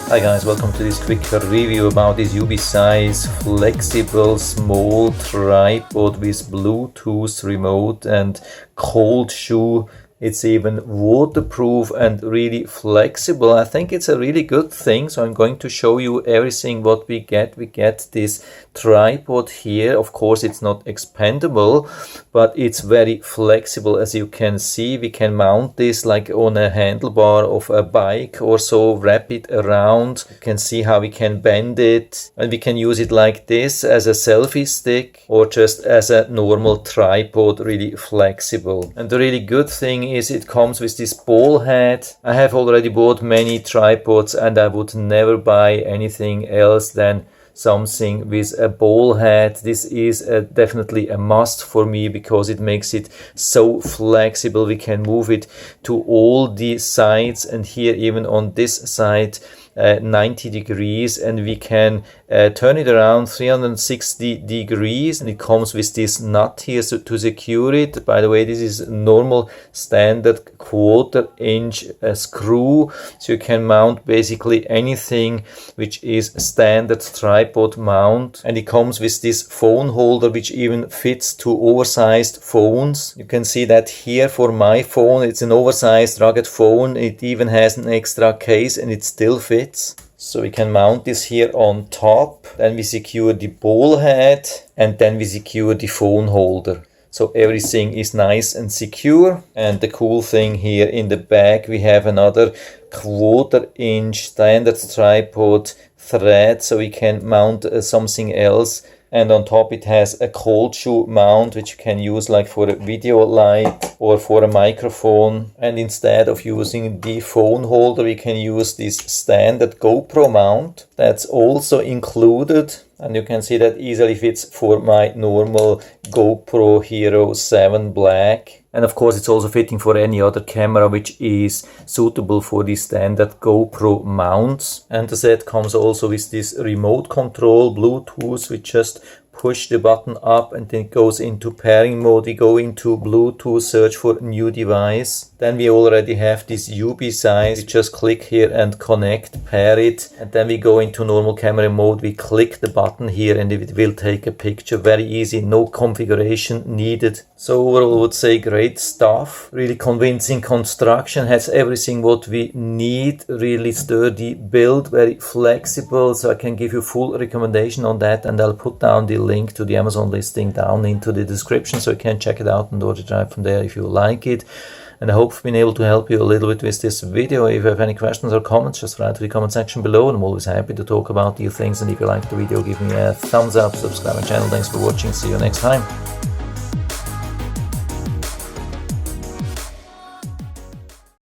Hi guys, welcome to this quick review about this UBeesize flexible small tripod with Bluetooth remote and cold shoe. It's even waterproof and really flexible. I think it's a really good thing. So I'm going to show you everything what we get. We get this tripod here. Of course, it's not expandable, but it's very flexible. As you can see, we can mount this like on a handlebar of a bike or so, wrap it around. You can see how we can bend it, and we can use it like this as a selfie stick or just as a normal tripod, really flexible. And the really good thing is it comes with this ball head. I have already bought many tripods and I would never buy anything else than something with a ball head. This is definitely a must for me because it makes it so flexible. We can move it to all the sides, and here even on this side 90 degrees, and we can turn it around 360 degrees, and it comes with this nut here to secure it. By the way, this is normal standard 1/4-inch screw, so you can mount basically anything which is standard tripod mount. And it comes with this phone holder which even fits to oversized phones. You can see that here for my phone. It's an oversized rugged phone. It even has an extra case and it still fits. So we can mount this here on top, then we secure the ball head, and then we secure the phone holder. So everything is nice and secure. And the cool thing here in the back, we have another 1/4-inch standard tripod thread, so we can mount something else. And on top it has a cold shoe mount which you can use like for a video light or for a microphone. And instead of using the phone holder, we can use this standard Gopro mount. That's also included, and you can see that easily fits for my normal GoPro Hero 7 Black. And of course it's also fitting for any other camera which is suitable for the standard GoPro mounts. And the set comes also with this remote control Bluetooth. We just push the button up and then it goes into pairing mode. We go into Bluetooth, search for new device. Then we already have this UBeesize. We just click here and connect, pair it. And then we go into normal camera mode. We click the button here and it will take a picture. Very easy, no configuration needed. So overall I would say great stuff. Really convincing construction, has everything what we need. Really sturdy build, very flexible. So I can give you full recommendation on that, and I'll put down the link to the Amazon listing down into the description so you can check it out and order it right from there if you like it. And I hope I've been able to help you a little bit with this video. If you have any questions or comments, just write to the comment section below, and I'm always happy to talk about these things. And if you like the video, give me a thumbs up, subscribe my channel. Thanks for watching. See you next time.